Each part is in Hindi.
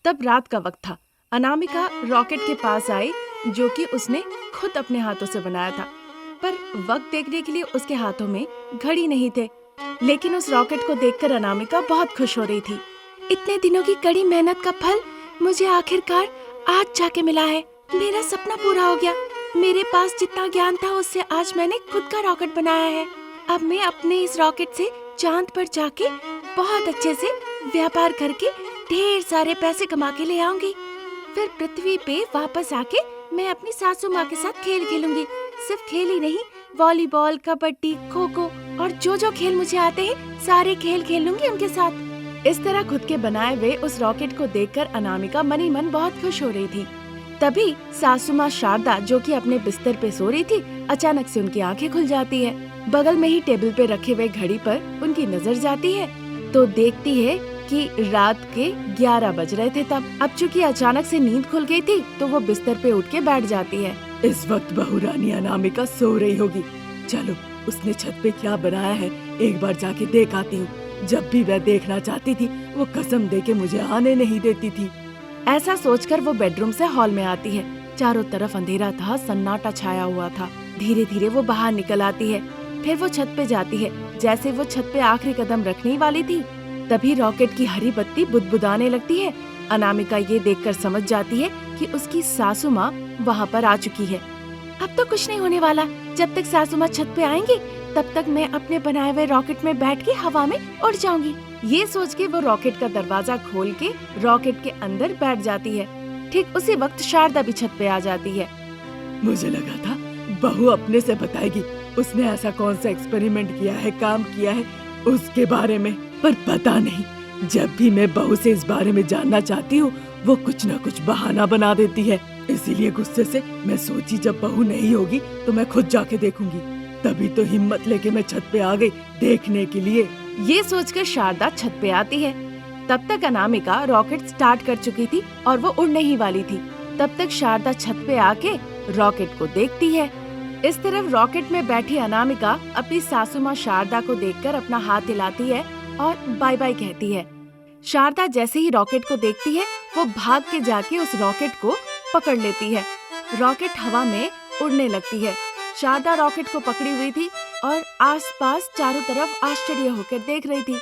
तब रात का वक्त था। अनामिका रॉकेट के पास आई, जो कि उसने खुद अपने हाथों से बनाया था। पर वक्त देखने के लिए उसके हाथों में घड़ी नहीं थे। लेकिन उस रॉकेट को देखकर अनामिका बहुत खुश हो रही थी। इतने दिनों की कड़ी मेहनत का फल मुझे आखिरकार आज जाके मिला है। मेरा सपना पूरा हो गया। मेरे पास जितना ज्ञान था उससे आज मैंने खुद का रॉकेट बनाया है। अब मैं अपने इस रॉकेट से चांद पर जाके बहुत अच्छे से व्यापार करके ढेर सारे पैसे कमा के ले आऊंगी। फिर पृथ्वी पे वापस आके मैं अपनी सासू माँ के साथ खेल खेलूंगी। सिर्फ खेल ही नहीं, वॉलीबॉल, कबड्डी, खो खो और जो खेल मुझे आते हैं सारे खेल खेल लूंगी उनके साथ। इस तरह खुद के बनाए हुए उस रॉकेट को देखकर अनामिका मन ही मन बहुत खुश हो रही थी। तभी सासू माँ शारदा, जो कि अपने बिस्तर पे सो रही थी, अचानक से उनकी आंखें खुल जाती है। बगल में ही टेबल पे रखे हुए घड़ी पर उनकी नजर जाती है तो देखती है कि रात के 11 बज रहे थे तब। अब चूंकि अचानक से नींद खुल गई थी तो वो बिस्तर पे उठ के बैठ जाती है। इस वक्त बहू रानी अनामिका सो रही होगी। चलो उसने छत पे क्या बनाया है एक बार जाके देख आती हूँ। जब भी वह देखना चाहती थी वो कसम दे के मुझे आने नहीं देती थी। ऐसा सोचकर वो बेडरूम से हॉल में आती है। चारों तरफ अंधेरा था, सन्नाटा छाया हुआ था। धीरे धीरे वो बाहर निकल आती है। फिर वो छत पे जाती है। जैसे वो छत पे आखिरी कदम रखने ही वाली थी तभी रॉकेट की हरी बत्ती बुदबुदाने लगती है। अनामिका ये देखकर समझ जाती है कि उसकी सासू माँ वहाँ पर आ चुकी है। अब तो कुछ नहीं होने वाला। जब तक सासू माँ छत पे आएंगी तब तक मैं अपने बनाए हुए रॉकेट में बैठ के हवा में उड़ जाऊंगी। ये सोच के वो रॉकेट का दरवाजा खोल के रॉकेट के अंदर बैठ जाती है। ठीक उसी वक्त शारदा भी छत पे आ जाती है। मुझे लगा था बहू अपने से बताएगी। उसने ऐसा कौन सा एक्सपेरिमेंट किया है, काम किया है उसके बारे में, पर पता नहीं। जब भी मैं बहू से इस बारे में जानना चाहती हूँ वो कुछ न कुछ बहाना बना देती है। इसीलिए गुस्से से मैं सोची जब बहू नहीं होगी तो मैं खुद जाके देखूंगी। तभी तो हिम्मत लेके मैं छत पे आ गई देखने के लिए। ये सोचकर शारदा छत पे आती है। तब तक अनामिका रॉकेट स्टार्ट कर चुकी थी और वो उड़ने ही वाली थी। तब तक शारदा छत पे आके रॉकेट को देखती है। इस तरफ रॉकेट में बैठी अनामिका अपनी सासू माँ शारदा को देखकर अपना हाथ हिलाती है और बाय बाय कहती है। शारदा जैसे ही रॉकेट को देखती है वो भाग के जाके उस रॉकेट को पकड़ लेती है। रॉकेट हवा में उड़ने लगती है। शारदा रॉकेट को पकड़ी हुई थी और आसपास चारों तरफ आश्चर्य होकर देख रही थी।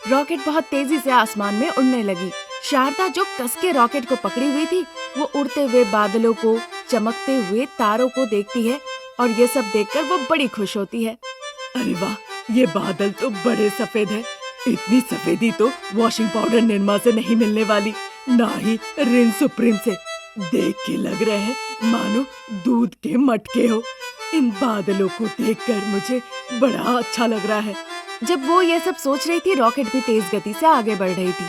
रॉकेट बहुत तेजी से आसमान में उड़ने लगी। शारदा जो कस के रॉकेट को पकड़ी हुई थी वो उड़ते हुए बादलों को, चमकते हुए तारों को देखती है और ये सब देखकर वो बड़ी खुश होती है। अरे वाह, ये बादल तो बड़े सफेद हैं। इतनी सफेदी तो वॉशिंग पाउडर निरमा से नहीं मिलने वाली, ना ही रिन सुप्रीम से। देख के लग रहे हैं मानो दूध के मटके हो। इन बादलों को देखकर मुझे बड़ा अच्छा लग रहा है। जब वो ये सब सोच रही थी रॉकेट भी तेज गति से आगे बढ़ रही थी।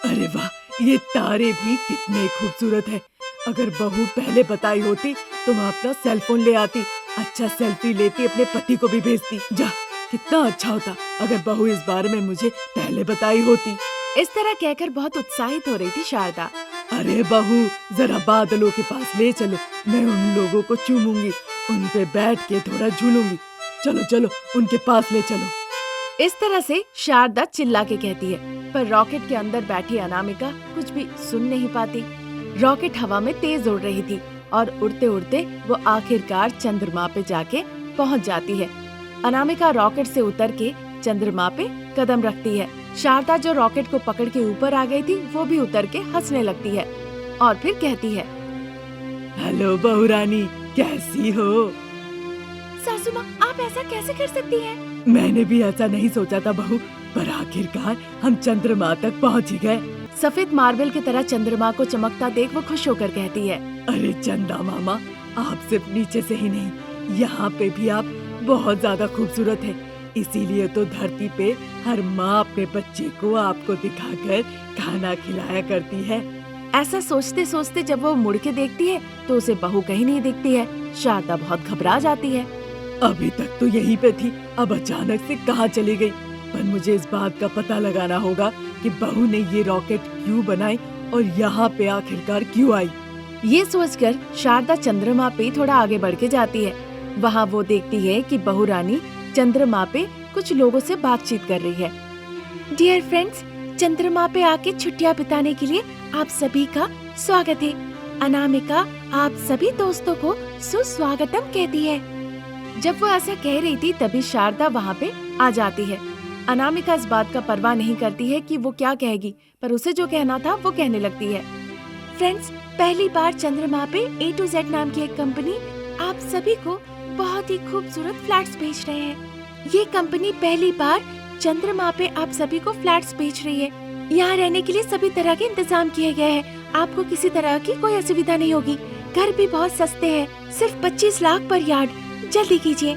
अरे वाह, ये तारे भी कितने खूबसूरत हैं। अगर बहू पहले बताई होती तो मैं अपना सेल फोन ले आती, अच्छा सेल्फी लेती, अपने पति को भी भेजती। जा, कितना अच्छा होता अगर बहू इस बारे में मुझे पहले बताई होती। इस तरह कहकर बहुत उत्साहित हो रही थी शारदा। अरे बहू, जरा बादलों के पास ले चलो, मैं उन लोगों को चूमूंगी, उन पे बैठ के थोड़ा झूलूंगी। चलो चलो, उनके पास ले चलो। इस तरह से शारदा चिल्ला के कहती है, पर रॉकेट के अंदर बैठी अनामिका कुछ भी सुन नहीं पाती। रॉकेट हवा में तेज उड़ रही थी और उड़ते उड़ते वो आखिरकार चंद्रमा पे जाके पहुंच जाती है। अनामिका रॉकेट से उतर के चंद्रमा पे कदम रखती है। शारदा जो रॉकेट को पकड़ के ऊपर आ गई थी वो भी उतर के हंसने लगती है और फिर कहती है, हेलो बहू रानी, कैसी हो? सासू माँ, आप ऐसा कैसे कर सकती हैं? मैंने भी ऐसा नहीं सोचा था बहू, पर आखिरकार हम चंद्रमा तक पहुँच ही गए। सफेद मार्बल की तरह चंद्रमा को चमकता देख वो खुश होकर कहती है, अरे चंदा मामा, आप सिर्फ नीचे से ही नहीं, यहाँ पे भी आप बहुत ज्यादा खूबसूरत है। इसीलिए तो धरती पे हर माँ अपने बच्चे को आपको दिखाकर खाना खिलाया करती है। ऐसा सोचते सोचते जब वो मुड़ के देखती है तो उसे बहू कहीं नहीं दिखती है। शारदा बहुत घबरा जाती है। अभी तक तो यहीं पे थी, अब अचानक से कहाँ चली गई? पर मुझे इस बात का पता लगाना होगा कि बहू ने ये रॉकेट क्यों बनाई और यहाँ पे आखिरकार क्यों आई। ये सोचकर शारदा चंद्रमा पे थोड़ा आगे बढ़ के जाती है। वहाँ वो देखती है कि बहू रानी चंद्रमा पे कुछ लोगों से बातचीत कर रही है। डियर फ्रेंड्स, चंद्रमा पे आके छुट्टियां बिताने के लिए आप सभी का स्वागत है। अनामिका आप सभी दोस्तों को सुस्वागतम कहती है। जब वो ऐसा कह रही थी तभी शारदा वहाँ पे आ जाती है। अनामिका इस बात का परवाह नहीं करती है कि वो क्या कहेगी, पर उसे जो कहना था वो कहने लगती है। फ्रेंड्स, पहली बार चंद्रमा पे A to Z नाम की एक कंपनी आप सभी को बहुत ही खूबसूरत फ्लैट्स बेच रहे हैं। ये कंपनी पहली बार चंद्रमा पे आप सभी को फ्लैट्स बेच रही है। यहाँ रहने के लिए सभी तरह के इंतजाम किए गए हैं। आपको किसी तरह की कोई असुविधा नहीं होगी। घर भी बहुत सस्ते हैं, सिर्फ 25 लाख पर यार्ड। जल्दी कीजिए।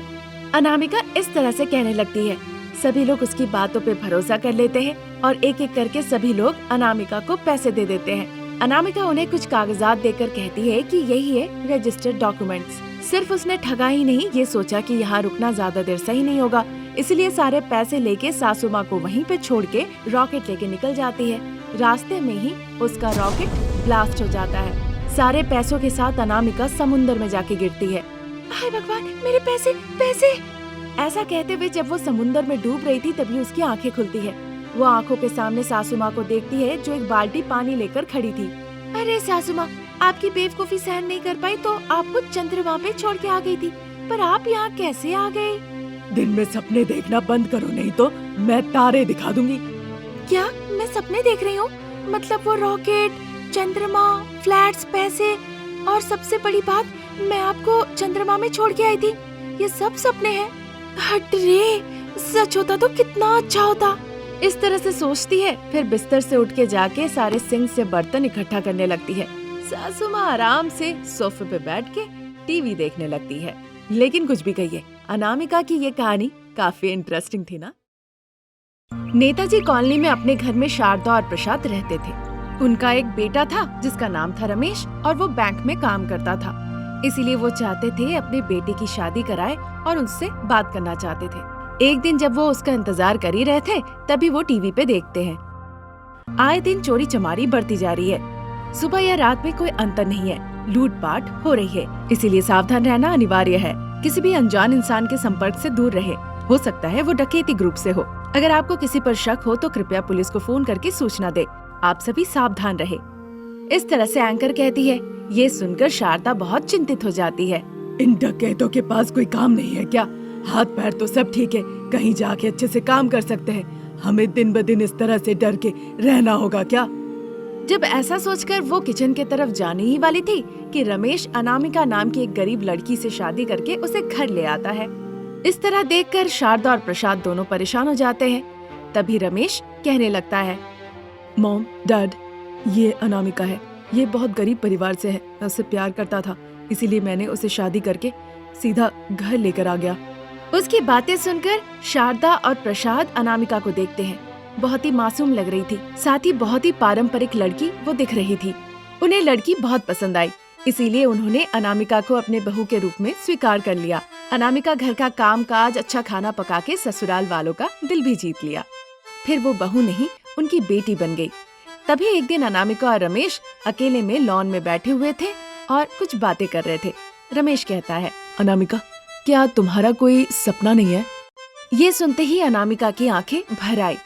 अनामिका इस तरह से कहने लगती है। सभी लोग उसकी बातों पे भरोसा कर लेते हैं और एक एक करके सभी लोग अनामिका को पैसे दे देते हैं। अनामिका उन्हें कुछ कागजात देकर कहती है कि यही है रजिस्टर्ड डॉक्यूमेंट्स। सिर्फ उसने ठगा ही नहीं, ये सोचा कि यहाँ रुकना ज्यादा देर सही नहीं होगा, इसलिए सारे पैसे लेके सासू माँ को वहीं पे छोड़ के रॉकेट लेके निकल जाती है। रास्ते में ही उसका रॉकेट ब्लास्ट हो जाता है। सारे पैसों के साथ अनामिका समुद्र में जाके गिरती है। हाय भगवान, मेरे पैसे पैसे! ऐसा कहते हुए जब वो समुद्र में डूब रही थी तभी उसकी आंखें खुलती है। वो आंखों के सामने सासू माँ को देखती है जो एक बाल्टी पानी लेकर खड़ी थी। अरे सासू माँ, आपकी बेवकूफी सहन नहीं कर पाई तो आपको चंद्रमा पे छोड़ के आ गई थी, पर आप यहाँ कैसे आ गए? दिन में सपने देखना बंद करो, नहीं तो मैं तारे दिखा दूंगी। क्या मैं सपने देख रही हूँ? मतलब वो रॉकेट, चंद्रमा, फ्लैट्स, पैसे और सबसे बड़ी बात, मैं आपको चंद्रमा में छोड़ के आई थी। ये सब सपने हैं। हट रे, सच होता तो कितना अच्छा होता। इस तरह से सोचती है, फिर बिस्तर से उठ के जाके सारे सिंक से बर्तन इकट्ठा करने लगती है। सासू माँ आराम से सोफे पे बैठ के टीवी देखने लगती है। लेकिन कुछ भी कहिए, अनामिका की ये कहानी काफी इंटरेस्टिंग थी ना। नेताजी कॉलोनी में अपने घर में शारदा और प्रसाद रहते थे। उनका एक बेटा था जिसका नाम था रमेश और वो बैंक में काम करता था। इसीलिए वो चाहते थे अपने बेटे की शादी कराए और उससे बात करना चाहते थे। एक दिन जब वो उसका इंतजार कर ही रहे थे तभी वो टीवी पे देखते हैं। आए दिन चोरी चमारी बढ़ती जा रही है। सुबह या रात में कोई अंतर नहीं है, लूटपाट हो रही है। इसीलिए सावधान रहना अनिवार्य है। किसी भी अनजान इंसान के संपर्क से दूर रहे। हो सकता है वो डकैती ग्रुप से हो। अगर आपको किसी पर शक हो तो कृपया पुलिस को फोन करके सूचना दे। आप सभी सावधान रहे। इस तरह से एंकर कहती है। ये सुनकर शारदा बहुत चिंतित हो जाती है। इन डकैतों के पास कोई काम नहीं है क्या? हाथ पैर तो सब ठीक है, कहीं जाके अच्छे से काम कर सकते हैं। हमें दिन ब दिन इस तरह से डर के रहना होगा क्या? जब ऐसा सोचकर वो किचन के तरफ जाने ही वाली थी कि रमेश अनामिका नाम की एक गरीब लड़की से शादी करके उसे घर ले आता है। इस तरह देखकर शारदा और प्रसाद दोनों परेशान हो जाते हैं। तभी रमेश कहने लगता है, मॉम, डैड, ये अनामिका है। ये बहुत गरीब परिवार से है। मैं उससे प्यार करता था, इसीलिए मैंने उसे शादी करके सीधा घर लेकर आ गया। उसकी बातें सुनकर शारदा और प्रसाद अनामिका को देखते हैं। बहुत ही मासूम लग रही थी, साथ ही बहुत ही पारंपरिक लड़की वो दिख रही थी। उन्हें लड़की बहुत पसंद आई, इसीलिए उन्होंने अनामिका को अपने बहू के रूप में स्वीकार कर लिया। अनामिका घर का काम काज, अच्छा खाना पका के ससुराल वालों का दिल भी जीत लिया। फिर वो बहू नहीं, उनकी बेटी बन गई। तभी एक दिन अनामिका और रमेश अकेले में लॉन में बैठे हुए थे और कुछ बातें कर रहे थे। रमेश कहता है, अनामिका, क्या तुम्हारा कोई सपना नहीं है? ये सुनते ही अनामिका की आंखें भर आई।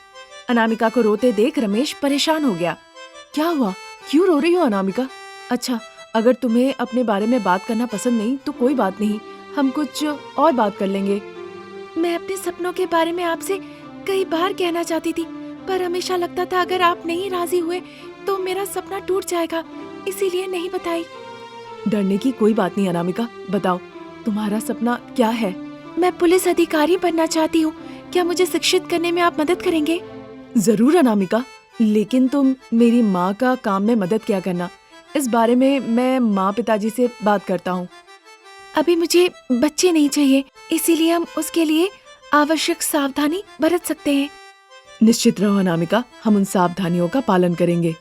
अनामिका को रोते देख रमेश परेशान हो गया। क्या हुआ? क्यों रो रही हो अनामिका? अच्छा, अगर तुम्हें अपने बारे में बात करना पसंद नहीं तो कोई बात नहीं, हम कुछ और बात कर लेंगे। मैं अपने सपनों के बारे में आपसे कई बार कहना चाहती थी, पर हमेशा लगता था अगर आप नहीं राजी हुए तो मेरा सपना टूट जाएगा, इसीलिए नहीं बताई। डरने की कोई बात नहीं अनामिका, बताओ तुम्हारा सपना क्या है? मैं पुलिस अधिकारी बनना चाहती हूँ। क्या मुझे शिक्षित करने में आप मदद करेंगे? जरूर अनामिका, लेकिन तुम मेरी माँ का काम में मदद क्या करना, इस बारे में मैं माँ पिताजी से बात करता हूँ। अभी मुझे बच्चे नहीं चाहिए, इसीलिए हम उसके लिए आवश्यक सावधानी बरत सकते हैं। निश्चित रहो अनामिका, हम उन सावधानियों का पालन करेंगे।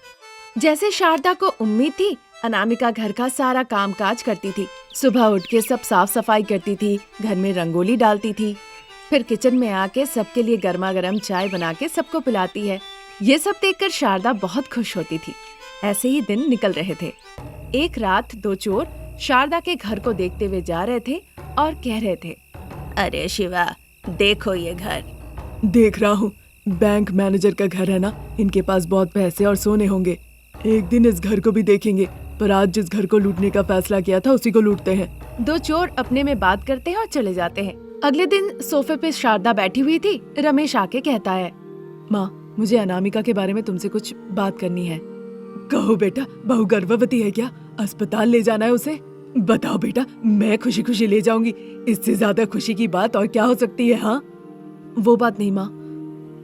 जैसे शारदा को उम्मीद थी, अनामिका घर का सारा कामकाज करती थी। सुबह उठ के सब साफ सफाई करती थी, घर में रंगोली डालती थी, फिर किचन में आके सबके लिए गर्मा गर्म चाय बना के सबको पिलाती है। ये सब देखकर शारदा बहुत खुश होती थी। ऐसे ही दिन निकल रहे थे। एक रात दो चोर शारदा के घर को देखते हुए जा रहे थे और कह रहे थे, अरे शिवा, देखो ये घर। देख रहा हूँ, बैंक मैनेजर का घर है ना, इनके पास बहुत पैसे और सोने होंगे। एक दिन इस घर को भी देखेंगे, पर आज जिस घर को लूटने का फैसला किया था उसी को लूटते हैं। दो चोर अपने में बात करते हैं और चले जाते हैं। अगले दिन सोफे पे शारदा बैठी हुई थी। रमेश आके कहता है, माँ, मुझे अनामिका के बारे में तुमसे कुछ बात करनी है। कहो बेटा, बहू गर्भवती है क्या? अस्पताल ले जाना है उसे? बताओ बेटा, मैं खुशी खुशी ले जाऊंगी। इससे ज्यादा खुशी की बात और क्या हो सकती है? हाँ, वो बात नहीं माँ,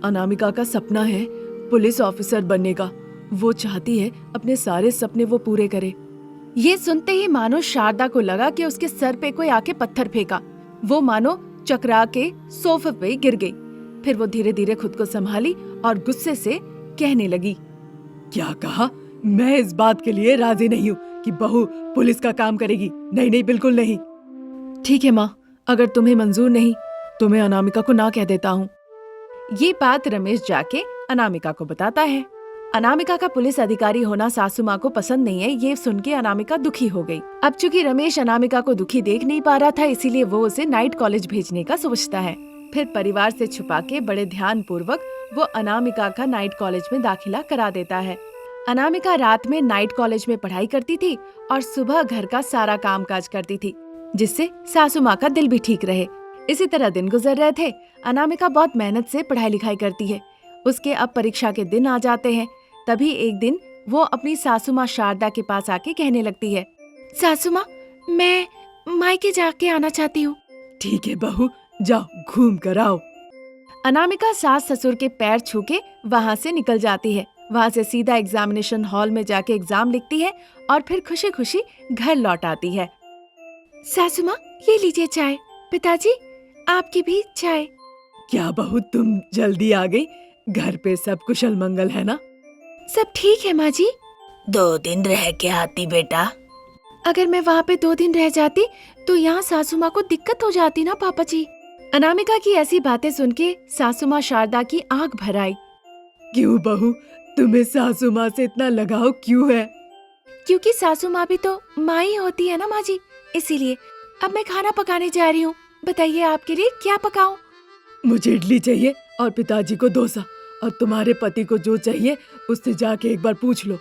अनामिका का सपना है पुलिस ऑफिसर बनने का। वो चाहती है अपने सारे सपने वो पूरे करे। ये सुनते ही मानो शारदा को लगा कि उसके सर पे कोई आके पत्थर फेंका। वो मानो चकरा के सोफे पे गिर गई। फिर वो धीरे धीरे खुद को संभाली और गुस्से से कहने लगी, क्या कहा? मैं इस बात के लिए राजी नहीं हूँ कि बहू पुलिस का काम करेगी। नहीं नहीं, बिल्कुल नहीं। ठीक है माँ, अगर तुम्हें मंजूर नहीं तो मैं अनामिका को ना कह देता हूँ। ये बात रमेश जाके अनामिका को बताता है। अनामिका का पुलिस अधिकारी होना सासू माँ को पसंद नहीं है। ये सुन के अनामिका दुखी हो गई। अब चूंकि रमेश अनामिका को दुखी देख नहीं पा रहा था, इसीलिए वो उसे नाइट कॉलेज भेजने का सोचता है। फिर परिवार से छुपा के बड़े ध्यान पूर्वक वो अनामिका का नाइट कॉलेज में दाखिला करा देता है। अनामिका रात में नाइट कॉलेज में पढ़ाई करती थी और सुबह घर का सारा काम काज करती थी, जिससे सासू माँ का दिल भी ठीक रहे। इसी तरह दिन गुजर रहे थे। अनामिका बहुत मेहनत से पढ़ाई लिखाई करती है। उसके अब परीक्षा के दिन आ जाते हैं। तभी एक दिन वो अपनी सासू माँ शारदा के पास आके कहने लगती है, सासू माँ, मैं मायके जाके आना चाहती हूँ। ठीक है बहू, जाओ घूम कर आओ। अनामिका सास ससुर के पैर छू के वहाँ से निकल जाती है। वहाँ से सीधा एग्जामिनेशन हॉल में जाके एग्जाम लिखती है और फिर खुशी खुशी घर लौट आती है। सासू माँ, ये लीजिए चाय। पिताजी, आपकी भी चाय। क्या बहू, तुम जल्दी आ गई? घर पे सब कुशल मंगल है ना? सब ठीक है माँ जी। 2 दिन रह के आती बेटा। अगर मैं वहाँ पे 2 दिन रह जाती तो यहाँ सासू माँ को दिक्कत हो जाती ना पापा जी। अनामिका की ऐसी बातें सुन के सासू माँ शारदा की आंख भर आई। क्यों बहू, तुम्हें सासू माँ से इतना लगाव क्यों है? क्योंकि सासू माँ भी तो माँ ही होती है ना माँ जी, इसीलिए। अब मैं खाना पकाने जा रही हूँ। बताइए आपके लिए क्या पकाऊं? मुझे इडली चाहिए और पिताजी को डोसा, और तुम्हारे पति को जो चाहिए उससे जाके एक बार पूछ लो।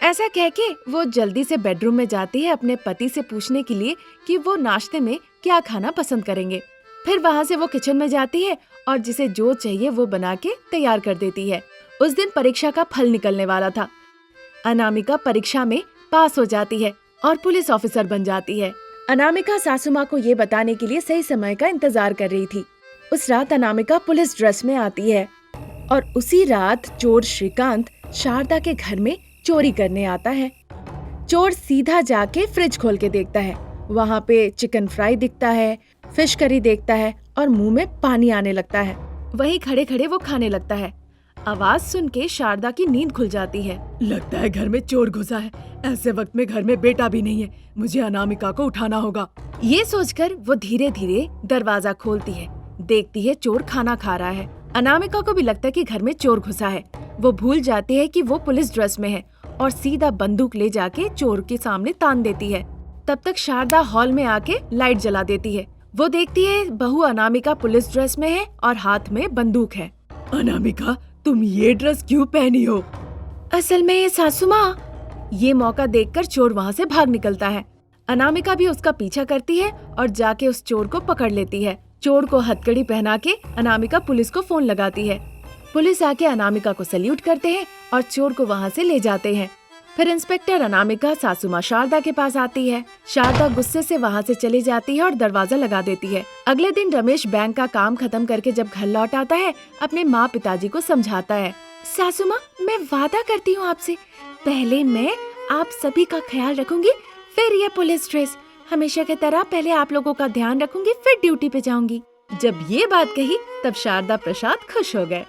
ऐसा कह के वो जल्दी से बेडरूम में जाती है अपने पति से पूछने के लिए कि वो नाश्ते में क्या खाना पसंद करेंगे। फिर वहाँ से वो किचन में जाती है और जिसे जो चाहिए वो बना के तैयार कर देती है। उस दिन परीक्षा का फल निकलने वाला था। अनामिका परीक्षा में पास हो जाती है और पुलिस ऑफिसर बन जाती है। अनामिका सासू माँ को ये बताने के लिए सही समय का इंतजार कर रही थी। उस रात अनामिका पुलिस ड्रेस में आती है और उसी रात चोर श्रीकांत शारदा के घर में चोरी करने आता है। चोर सीधा जाके फ्रिज खोल के देखता है। वहाँ पे चिकन फ्राई दिखता है, फिश करी देखता है और मुंह में पानी आने लगता है। वहीं खड़े खड़े वो खाने लगता है। आवाज सुन के शारदा की नींद खुल जाती है। लगता है घर में चोर घुसा है। ऐसे वक्त में घर में बेटा भी नहीं है। मुझे अनामिका को उठाना होगा। ये सोचकर वो धीरे धीरे दरवाजा खोलती है। देखती है चोर खाना खा रहा है। अनामिका को भी लगता है कि घर में चोर घुसा है। वो भूल जाती है कि वो पुलिस ड्रेस में है और सीधा बंदूक ले जाके चोर के सामने तान देती है। तब तक शारदा हॉल में आके लाइट जला देती है। वो देखती है बहू अनामिका पुलिस ड्रेस में है और हाथ में बंदूक है। अनामिका, तुम ये ड्रेस क्यों पहनी हो? असल में सासू माँ। ये मौका देखकर चोर वहाँ से भाग निकलता है। अनामिका भी उसका पीछा करती है और जाके उस चोर को पकड़ लेती है। चोर को हथकड़ी पहना के अनामिका पुलिस को फोन लगाती है। पुलिस आके अनामिका को सैल्यूट करते हैं और चोर को वहाँ से ले जाते हैं। फिर इंस्पेक्टर अनामिका सासू माँ शारदा के पास आती है। शारदा गुस्से से वहाँ से चली जाती है और दरवाजा लगा देती है। अगले दिन रमेश बैंक का काम खत्म करके जब घर लौट आता है, अपने माँ पिताजी को समझाता है, सासू माँ, मैं वादा करती हूँ आपसे, पहले मैं आप सभी का ख्याल रखूंगी, फिर ये पुलिस ड्रेस। हमेशा की तरह पहले आप लोगों का ध्यान रखूंगी, फिर ड्यूटी पे जाऊंगी। जब ये बात कही तब शारदा प्रसाद खुश हो गए।